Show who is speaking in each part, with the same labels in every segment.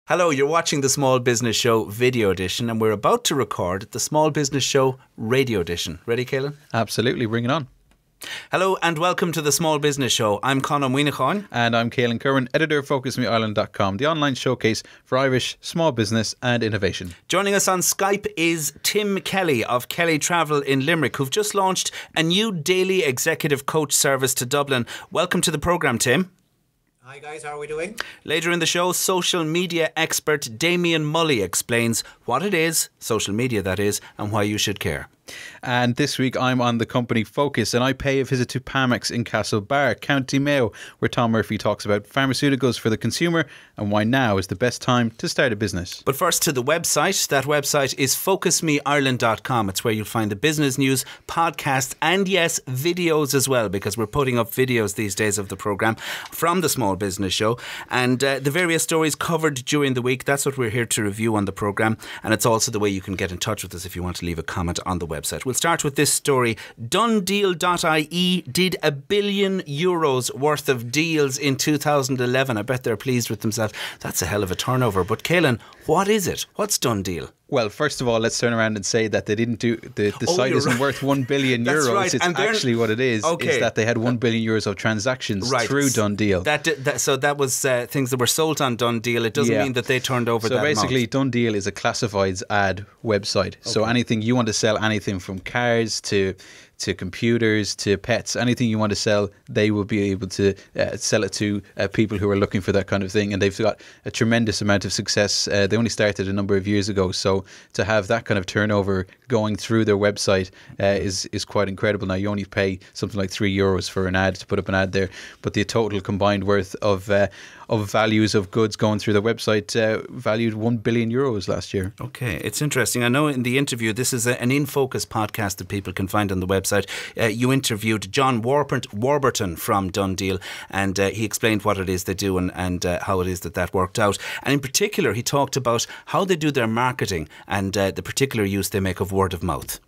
Speaker 1: Hello, you're watching the Small Business Show video edition, and we're about to record the Small Business Show radio edition. Ready, Kehlan?
Speaker 2: Absolutely, bring it on.
Speaker 1: Hello and welcome to the Small Business Show. I'm Conn Muíneacháin.
Speaker 2: And I'm Kehlan, Kirwan, editor of FocuSME, the online showcase for Irish small business and innovation.
Speaker 1: Joining us on Skype is Tim Kelly of Kelly Travel in Limerick, who've just launched a new daily executive coach service to Dublin. Welcome to the programme, Tim.
Speaker 3: Hi guys, how are we doing?
Speaker 1: Later in the show, social media expert Damien Mully explains what it is, social media that is, and why you should care.
Speaker 2: And this week I'm on the company Focus, and I pay a visit to Pamex in Castlebar, County Mayo, where Tom Murphy talks about pharmaceuticals for the consumer and why now is the best time to start a business.
Speaker 1: But first to the website. That website is FocuSMEIreland.com. It's where you'll find the business news, podcasts and yes, videos as well, because we're putting up videos these days of the programme from the Small Business Show and the various stories covered during the week. That's what we're here to review on the programme, and it's also the way you can get in touch with us if you want to leave a comment on the website. We'll start with this story. Donedeal.ie did €1 billion worth of deals in 2011. I bet they're pleased with themselves. That's a hell of a turnover. But Kehlan, what is it? What's Donedeal?
Speaker 2: Well, first of all, let's turn around and say that they didn't do the site isn't
Speaker 1: right.
Speaker 2: worth €1 billion.
Speaker 1: That's right.
Speaker 2: It's actually what it is that they had €1 billion of transactions through Donedeal.
Speaker 1: So that was things that were sold on Donedeal. It doesn't mean that they turned over that amount.
Speaker 2: So basically, Donedeal is a classifieds ad website. Okay. So anything you want to sell, anything from cars to computers to pets, anything you want to sell, they will be able to sell it to people who are looking for that kind of thing. And they've got a tremendous amount of success. They only started a number of years ago, so to have that kind of turnover going through their website is quite incredible. Now, you only pay something like €3 for an ad to put up an ad there, but the total combined worth of values of goods going through the website valued €1 billion last year.
Speaker 1: Okay, it's interesting. I know in the interview, this is an In Focus podcast that people can find on the website. You interviewed John Warburton from Donedeal, and he explained what it is they do and how it is that worked out. And in particular, he talked about how they do their marketing and the particular use they make of word of mouth.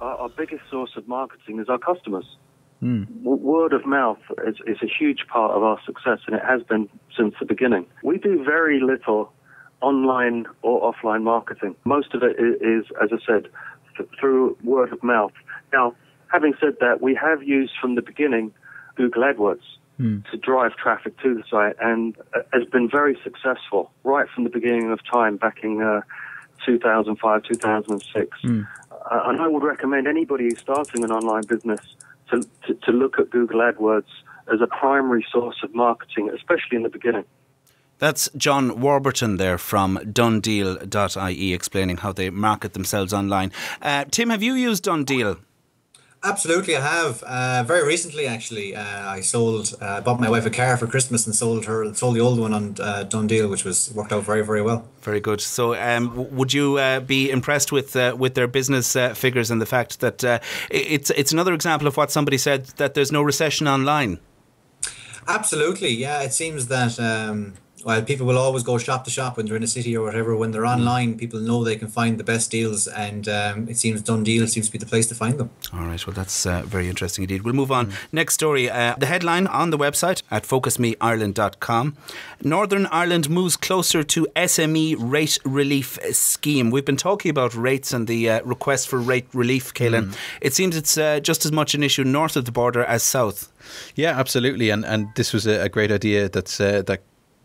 Speaker 4: Our biggest source of marketing is our customers. Word of mouth is a huge part of our success, and it has been since the beginning. We do very little online or offline marketing. Most of it is, as I said, through word of mouth. Now, having said that, we have used from the beginning Google AdWords to drive traffic to the site, and has been very successful right from the beginning of time back in 2005, 2006. And I would recommend anybody who's starting an online business to look at Google AdWords as a primary source of marketing, especially in the beginning.
Speaker 1: That's John Warburton there from Donedeal.ie explaining how they market themselves online. Tim, have you used Donedeal?
Speaker 3: Absolutely, I have. Very recently, actually, I bought my wife a car for Christmas and sold the old one on Donedeal, which worked out very, very well.
Speaker 1: Very good. So, would you be impressed with their business figures and the fact that it's another example of what somebody said, that there's no recession online?
Speaker 3: Absolutely, yeah. It seems that people will always go shop to shop when they're in a city or whatever. When they're online, people know they can find the best deals, and it seems Donedeal seems to be the place to find them. All
Speaker 1: right, well, that's very interesting indeed. We'll move on. Next story, the headline on the website at FocuSMEIreland.com. Northern Ireland moves closer to SME rate relief scheme. We've been talking about rates and the request for rate relief, Kehlan. It seems it's just as much an issue north of the border as south.
Speaker 2: Yeah, absolutely. And this was a great idea that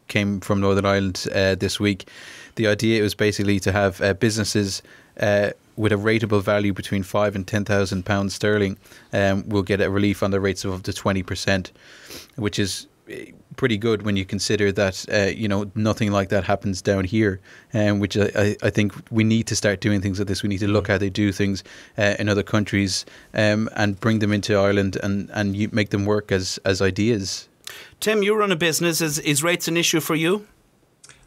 Speaker 2: came from Northern Ireland this week. The idea was basically to have businesses with a rateable value between £5,000 and £10,000 sterling will get a relief on the rates of up to 20%, which is pretty good when you consider that nothing like that happens down here, which I think we need to start doing things like this. We need to look how they do things in other countries and bring them into Ireland and make them work as ideas.
Speaker 1: Tim, you run a business. Is rates an issue for you?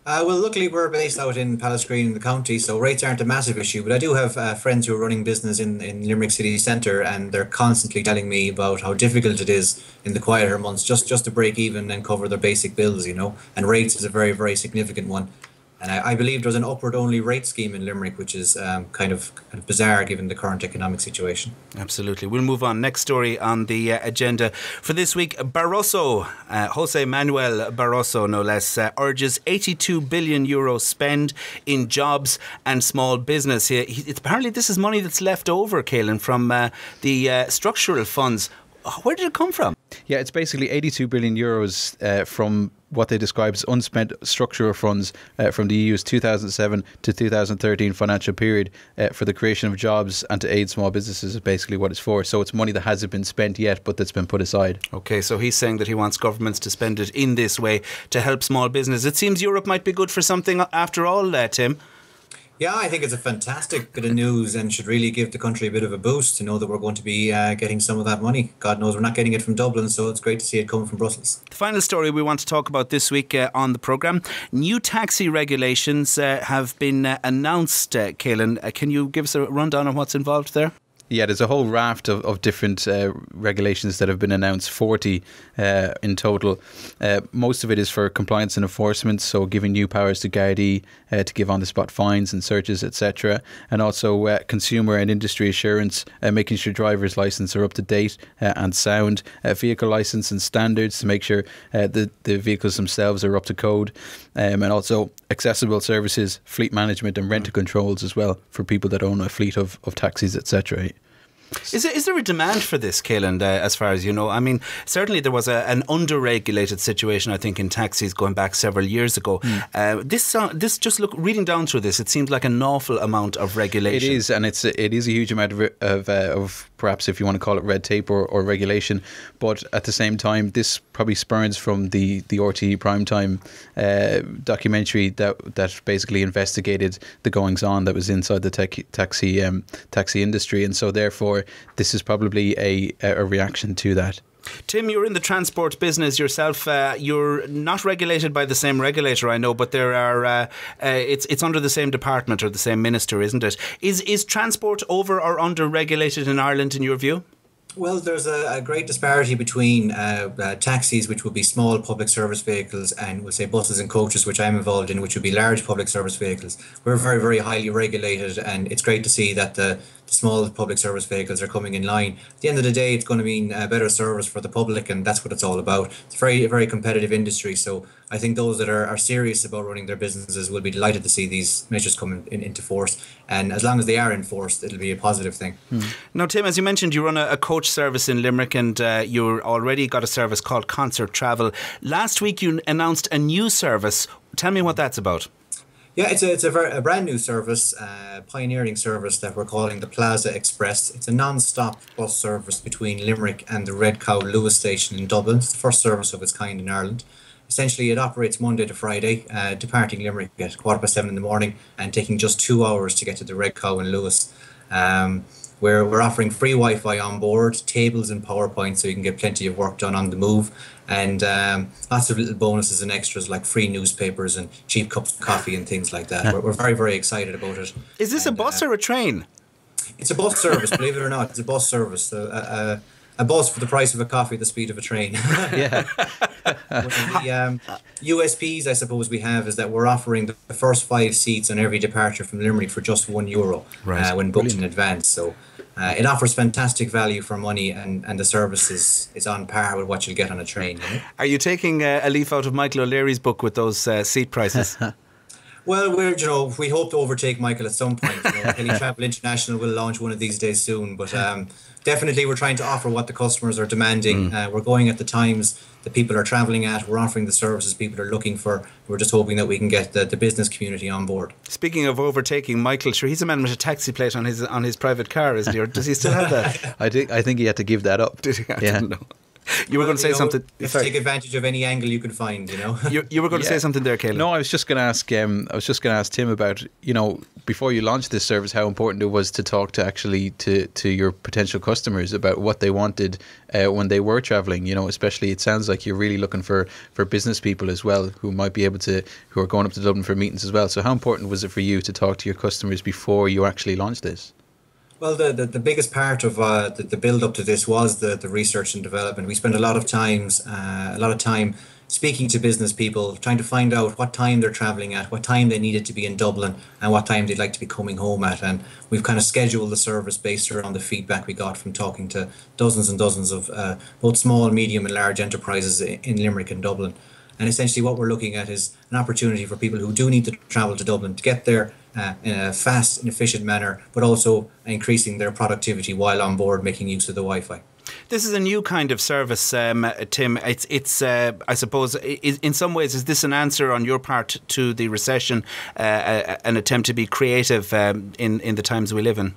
Speaker 3: Well, luckily we're based out in Pallasgreen in the county, so rates aren't a massive issue. But I do have friends who are running business in Limerick city centre, and they're constantly telling me about how difficult it is in the quieter months just to break even and cover their basic bills, and rates is a very, very significant one. And I believe there's an upward-only rate scheme in Limerick, which is kind of bizarre given the current economic situation.
Speaker 1: Absolutely. We'll move on. Next story on the agenda for this week. Barroso, Jose Manuel Barroso, no less, urges €82 billion spend in jobs and small business. Apparently this is money that's left over, Kehlan, from the structural funds. Where did it come from?
Speaker 2: Yeah, it's basically €82 billion from what they describe as unspent structural funds from the EU's 2007 to 2013 financial period for the creation of jobs and to aid small businesses is basically what it's for. So it's money that hasn't been spent yet, but that's been put aside. Okay,
Speaker 1: so he's saying that he wants governments to spend it in this way to help small business. It seems Europe might be good for something after all, Tim.
Speaker 3: Yeah, I think it's a fantastic bit of news and should really give the country a bit of a boost to know that we're going to be getting some of that money. God knows we're not getting it from Dublin, so it's great to see it coming from Brussels.
Speaker 1: The final story we want to talk about this week on the programme. New taxi regulations have been announced, Kehlan. Can you give us a rundown on what's involved there?
Speaker 2: Yeah, there's a whole raft of different regulations that have been announced, 40 in total. Most of it is for compliance and enforcement, so giving new powers to Gardaí to give on-the-spot fines and searches, etc. And also consumer and industry assurance, making sure drivers' licence are up to date and sound, vehicle licence and standards to make sure the vehicles themselves are up to code, and also accessible services, fleet management and rental controls as well for people that own a fleet of taxis, etc.
Speaker 1: Is there a demand for this, Kehlan, as far as you know? I mean, certainly there was an under-regulated situation, I think, in taxis going back several years ago. This just reading down through this, it seems like an awful amount of regulation.
Speaker 2: It is, and it is a huge amount of perhaps, if you want to call it red tape or regulation. But at the same time, this probably spurns from the RTE primetime documentary that basically investigated the goings-on that was inside the taxi industry, and so therefore this is probably a reaction to that.
Speaker 1: Tim, you're in the transport business yourself. You're not regulated by the same regulator, I know, but there are. It's under the same department or the same minister, isn't it? Is transport over or under regulated in Ireland, in your view?
Speaker 3: Well, there's a great disparity between taxis, which would be small public service vehicles, and we'll say buses and coaches, which I'm involved in, which would be large public service vehicles. We're very, very highly regulated, and it's great to see that the small public service vehicles are coming in line. At the end of the day, it's going to mean better service for the public, and that's what it's all about. It's a very competitive industry, so I think those that are serious about running their businesses will be delighted to see these measures come into force, and as long as they are enforced, it'll be a positive thing.
Speaker 1: Now, Tim, as you mentioned, you run a coach service in Limerick, and you've already got a service called Concert Travel. Last week you announced a new service. Tell me what that's about.
Speaker 3: Yeah, it's a brand new service, pioneering service that we're calling the Plaza Express. It's a non-stop bus service between Limerick and the Red Cow Lewis station in Dublin. It's the first service of its kind in Ireland. Essentially, it operates Monday to Friday, departing Limerick at 7:15 in the morning and taking just 2 hours to get to the Red Cow and Lewis. We're offering free Wi-Fi on board, tables and PowerPoint, so you can get plenty of work done on the move, and lots of little bonuses and extras like free newspapers and cheap cups of coffee and things like that. We're very, very excited about it.
Speaker 1: Is this a bus or a train?
Speaker 3: It's a bus service, believe it or not. It's a bus service. A bus for the price of a coffee, the speed of a train.
Speaker 2: Yeah.
Speaker 3: The USPs, I suppose, we have is that we're offering the first 5 seats on every departure from Limerick for just €1 when booked in advance. So it offers fantastic value for money, and the service is on par with what you'll get on a train. You know?
Speaker 1: Are you taking a leaf out of Michael O'Leary's book with those seat prices?
Speaker 3: Well, we hope to overtake Michael at some point. Kelly Travel International will launch one of these days soon, but definitely we're trying to offer what the customers are demanding. We're going at the times that people are travelling at. We're offering the services people are looking for. We're just hoping that we can get the business community on board.
Speaker 1: Speaking of overtaking Michael, sure, he's a man with a taxi plate on his private car, isn't he? Or does he still have that?
Speaker 2: I think he had to give that up.
Speaker 1: Did he? I didn't know. You were going to say something.
Speaker 3: You have to take advantage of any angle you can find,
Speaker 1: You were going to say something there, Kehlan.
Speaker 2: No, I was just going to ask Tim about, before you launched this service, how important it was to talk to your potential customers about what they wanted when they were travelling. Especially it sounds like you're really looking for business people as well who might be able to, who are going up to Dublin for meetings as well. So how important was it for you to talk to your customers before you actually launched this?
Speaker 3: Well, the biggest part of the build up to this was the research and development. We spent a lot of time speaking to business people, trying to find out what time they're travelling at, what time they needed to be in Dublin, and what time they'd like to be coming home at. And we've kind of scheduled the service based around the feedback we got from talking to dozens and dozens of both small, medium and large enterprises in Limerick and Dublin. And essentially what we're looking at is an opportunity for people who do need to travel to Dublin to get there in a fast and efficient manner, but also increasing their productivity while on board, making use of the Wi-Fi.
Speaker 1: This is a new kind of service, Tim. It's I suppose, in some ways, is this an answer on your part to the recession, an attempt to be creative in the times we live in?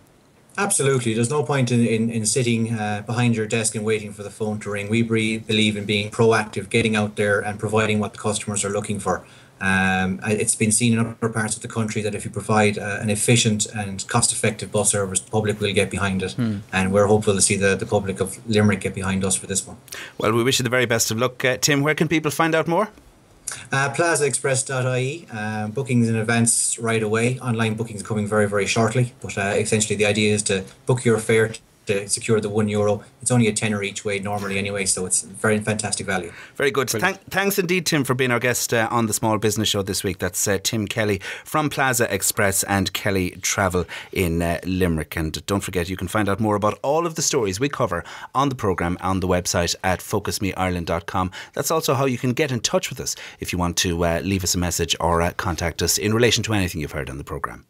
Speaker 3: Absolutely. There's no point in sitting behind your desk and waiting for the phone to ring. We believe in being proactive, getting out there and providing what the customers are looking for. It's been seen in other parts of the country that if you provide an efficient and cost-effective bus service, the public will get behind it. And we're hopeful to see the public of Limerick get behind us for this one.
Speaker 1: Well, we wish you the very best of luck. Tim, where can people find out more?
Speaker 3: PlazaExpress.ie. Bookings in advance right away. Online bookings are coming very, very shortly. But essentially the idea is to book your fare to secure the €1. It's only a tenner each way normally anyway, so it's very fantastic value.
Speaker 1: Very good. Thanks indeed, Tim, for being our guest on the Small Business Show this week. That's Tim Kelly from Plaza Express and Kelly Travel in Limerick. And don't forget, you can find out more about all of the stories we cover on the programme on the website at FocuSMeIreland.com. That's also how you can get in touch with us if you want to leave us a message or contact us in relation to anything you've heard on the programme.